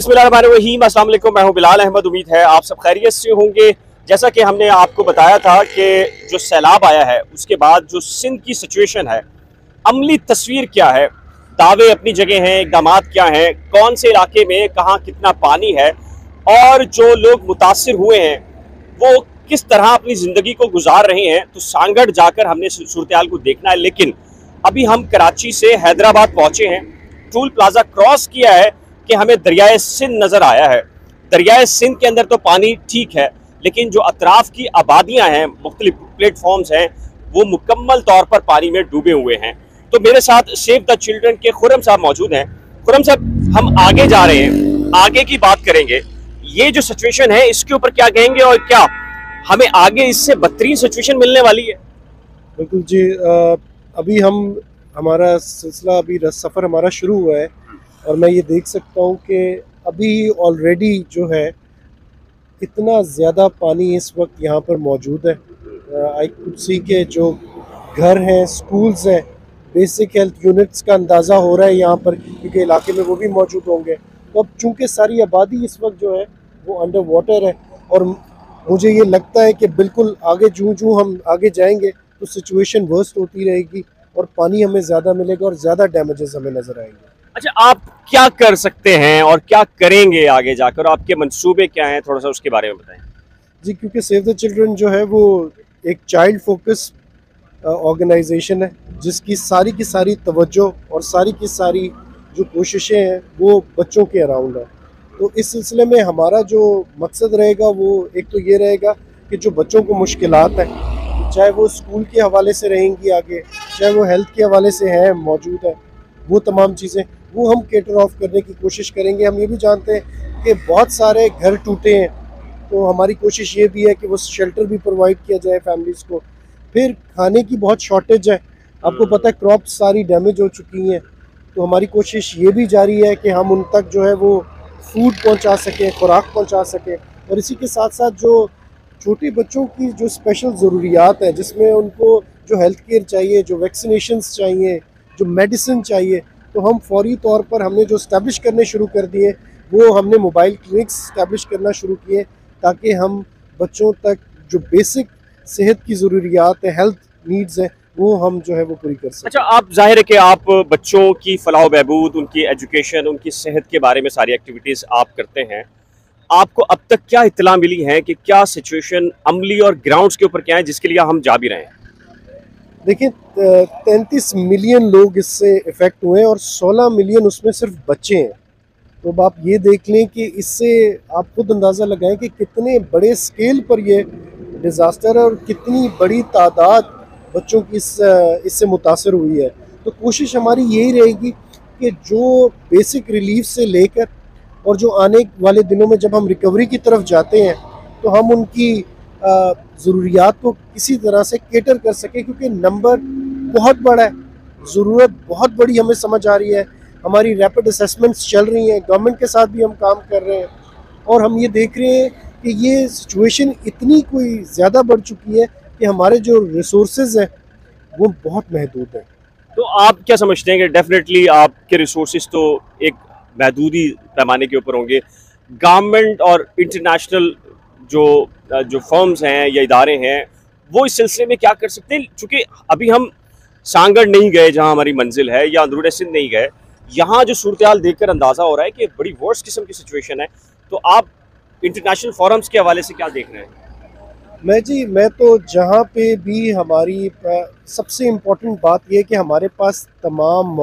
बिस्मिल्लाहिर्रहमानिर्रहीम, अस्सलाम वालेकुम। मैं हूं बिलाल अहमद। उम्मीद है आप सब खैरियत से होंगे। जैसा कि हमने आपको बताया था कि जो सैलाब आया है उसके बाद जो सिंध की सिचुएशन है, अमली तस्वीर क्या है, दावे अपनी जगह हैं, इक़दामात क्या हैं, कौन से इलाके में कहाँ कितना पानी है और जो लोग मुतासिर हुए हैं वो किस तरह अपनी ज़िंदगी को गुजार रहे हैं, तो सांगड़ जाकर हमने सूरत हाल को देखना है। लेकिन अभी हम कराची से हैदराबाद पहुँचे हैं, टूल प्लाजा क्रॉस किया है कि हमें दरियाए सिंध नज़र आया है। दरियाए सिंध के अंदर तो पानी ठीक है, लेकिन जो अतराफ़ की आबादियाँ हैं, मुख्तलिफ प्लेटफॉर्म्स हैं, वो मुकम्मल तौर पर पानी में डूबे हुए हैं। तो मेरे साथ सेव द चिल्ड्रन के खुर्रम साहब मौजूद हैं। खुर्रम साहब, हम आगे जा रहे हैं, आगे की बात करेंगे। ये जो सिचुएशन है इसके ऊपर क्या कहेंगे और क्या हमें आगे इससे बदतरीन सिचुएशन मिलने वाली है? बिल्कुल जी। अभी हमारा सिलसिला सफ़र हमारा शुरू हुआ है और मैं ये देख सकता हूँ कि अभी ऑलरेडी जो है इतना ज़्यादा पानी इस वक्त यहाँ पर मौजूद है। आई कुड सी के जो घर हैं, स्कूल्स हैं, बेसिक हेल्थ यूनिट्स का अंदाज़ा हो रहा है यहाँ पर, क्योंकि इलाके में वो भी मौजूद होंगे। तो अब चूँकि सारी आबादी इस वक्त जो है वो अंडर वाटर है और मुझे ये लगता है कि बिल्कुल आगे जूँ हम आगे जाएंगे तो सिचुएशन वर्स्ट होती रहेगी और पानी हमें ज़्यादा मिलेगा और ज़्यादा डैमेजेस हमें नज़र आएंगे। अच्छा, आप क्या कर सकते हैं और क्या करेंगे आगे जाकर, आपके मंसूबे क्या हैं, थोड़ा सा उसके बारे में बताएं। जी, क्योंकि सेव द चिल्ड्रन जो है वो एक चाइल्ड फोकस ऑर्गेनाइजेशन है जिसकी सारी की सारी तवज्जो और सारी की सारी जो कोशिशें हैं वो बच्चों के अराउंड है। तो इस सिलसिले में हमारा जो मकसद रहेगा वो एक तो ये रहेगा कि जो बच्चों को मुश्किलात हैं, चाहे वो स्कूल के हवाले से रहेंगी आगे, चाहे वो हेल्थ के हवाले से है मौजूद है, वो तमाम चीज़ें वो हम केटर ऑफ करने की कोशिश करेंगे। हम ये भी जानते हैं कि बहुत सारे घर टूटे हैं, तो हमारी कोशिश ये भी है कि वो शेल्टर भी प्रोवाइड किया जाए फैमिलीज़ को। फिर खाने की बहुत शॉर्टेज है, आपको पता है क्रॉप्स सारी डैमेज हो चुकी हैं, तो हमारी कोशिश ये भी जारी है कि हम उन तक जो है वो फूड पहुंचा सकें, खुराक पहुंचा सकें। और इसी के साथ साथ जो छोटे बच्चों की जो स्पेशल ज़रूरियात है, जिसमें उनको जो हेल्थ केयर चाहिए, जो वैक्सीनेशंस चाहिए, जो मेडिसिन चाहिए, तो हम फौरी तौर पर हमने जो इस्टेब्लिश करने शुरू कर दिए, वो हमने मोबाइल क्लिनिक्स इस्टेब्लिश करना शुरू किए ताकि हम बच्चों तक जो बेसिक सेहत की ज़रूरियात है, हेल्थ नीड्स हैं, वो हम जो है वो पूरी कर सकें। अच्छा, आप जाहिर है कि आप बच्चों की फलाह बहबूद, उनकी एजुकेशन, उनकी सेहत के बारे में सारी एक्टिविटीज़ आप करते हैं। आपको अब तक क्या इत्तला मिली है कि क्या सिचुएशन अमली और ग्राउंड्स के ऊपर क्या है जिसके लिए हम जा भी रहे हैं? देखिए, 33 मिलियन लोग इससे इफ़ेक्ट हुए हैं और 16 मिलियन उसमें सिर्फ बच्चे हैं। तो अब आप ये देख लें कि इससे आप खुद अंदाज़ा लगाएं कि कितने बड़े स्केल पर ये डिज़ास्टर है और कितनी बड़ी तादाद बच्चों की इससे मुतासर हुई है। तो कोशिश हमारी यही रहेगी कि जो बेसिक रिलीफ से लेकर और जो आने वाले दिनों में जब हम रिकवरी की तरफ जाते हैं तो हम उनकी ज़रूरियात को किसी तरह से केटर कर सकें, क्योंकि नंबर बहुत बड़ा है, ज़रूरत बहुत बड़ी हमें समझ आ रही है। हमारी रैपिड असेसमेंट्स चल रही हैं, गवर्नमेंट के साथ भी हम काम कर रहे हैं और हम ये देख रहे हैं कि ये सिचुएशन इतनी कोई ज़्यादा बढ़ चुकी है कि हमारे जो रिसोर्सेज हैं वो बहुत महदूद हैं। तो आप क्या समझते हैं कि डेफिनेटली आपके रिसोर्सेज तो एक महदूदी पैमाने के ऊपर होंगे। गवर्नमेंट और इंटरनेशनल जो फर्म्स हैं या इदारे हैं वो इस सिलसिले में क्या कर सकते हैं? चूँकि अभी हम सांगड़ नहीं गए जहाँ हमारी मंजिल है, या अंदरूनी सिंध नहीं गए, यहाँ जो सूरत हाल देख कर अंदाज़ा हो रहा है कि बड़ी वर्स्ट किस्म की सिचुएशन है। तो आप इंटरनेशनल फोरम्स के हवाले से क्या देख रहे हैं? मैं तो जहाँ पे भी हमारी सबसे इम्पोर्टेंट बात यह है कि हमारे पास तमाम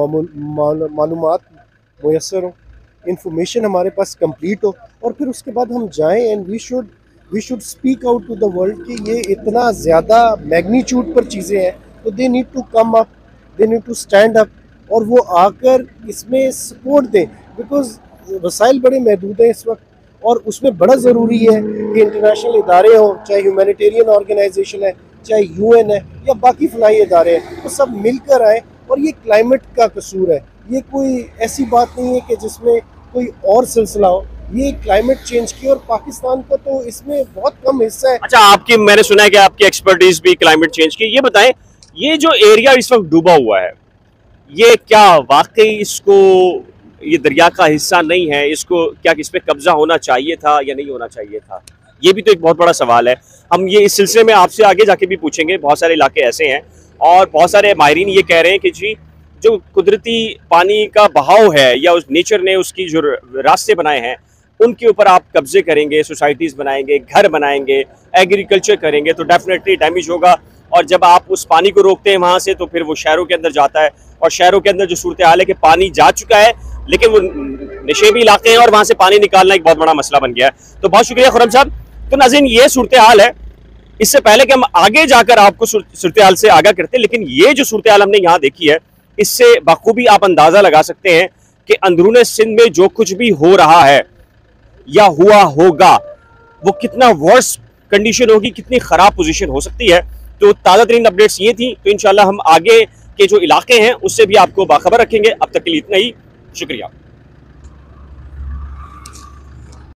मालूमात मुयस्सर हो, इंफॉर्मेशन हमारे पास कंप्लीट हो और फिर उसके बाद हम जाएं and we should speak out to the world कि ये इतना ज़्यादा मैग्नीट्यूड पर चीज़ें हैं, तो they need to come up, they need to stand up और वो आकर इसमें सपोर्ट दें, बिकॉज वसाइल बड़े महदूद हैं इस वक्त और उसमें बड़ा ज़रूरी है कि इंटरनेशनल इदारे हों, चाहे ह्यूमैनिटेरियन ऑर्गेनाइजेशन है, चाहे UN है या बाकी फलाई इदारे हैं, तो सब मिलकर आए। और ये क्लाइमेट का कसूर है, ये कोई ऐसी बात नहीं है कि जिसमें कोई और सिलसिला हो, ये क्लाइमेट चेंज की और पाकिस्तान का तो इसमें बहुत कम हिस्सा है। अच्छा, मैंने सुना है कि आपकी एक्सपर्टीज भी क्लाइमेट चेंज की। ये बताएं, ये जो एरिया इस वक्त डूबा हुआ है, ये क्या वाकई इसको ये दरिया का हिस्सा नहीं है, इसको क्या इस पर कब्जा होना चाहिए था या नहीं होना चाहिए था? ये भी तो एक बहुत बड़ा सवाल है। हम ये इस सिलसिले में आपसे आगे जाके भी पूछेंगे। बहुत सारे इलाके ऐसे हैं और बहुत सारे माहिरीन ये कह रहे हैं कि जी जो कुदरती पानी का बहाव है या उस नेचर ने उसकी जो रास्ते बनाए हैं उनके ऊपर आप कब्जे करेंगे, सोसाइटीज़ बनाएंगे, घर बनाएंगे, एग्रीकल्चर करेंगे तो डेफिनेटली डैमेज होगा। और जब आप उस पानी को रोकते हैं वहाँ से तो फिर वो शहरों के अंदर जाता है और शहरों के अंदर जो सूरत हाल है कि पानी जा चुका है लेकिन वो नशेबी इलाके हैं और वहाँ से पानी निकालना एक बहुत बड़ा मसला बन गया है। तो बहुत शुक्रिया खुर्रम साहब। तो नाज़रीन ये सूरत हाल है। इससे पहले कि हम आगे जाकर आपको सूरत हाल से आगाह करते हैं, लेकिन ये जो सूरत हाल हमने यहाँ देखी है इससे बखूबी आप अंदाज़ा लगा सकते हैं कि अंदरूने सिंध में जो कुछ भी हो रहा है या हुआ होगा वो कितना वर्स कंडीशन होगी, कितनी ख़राब पोजीशन हो सकती है। तो ताज़ा तरीन अपडेट्स ये थी। तो इंशाल्लाह हम आगे के जो इलाके हैं उससे भी आपको बाखबर रखेंगे। अब तक के लिए इतना ही, शुक्रिया।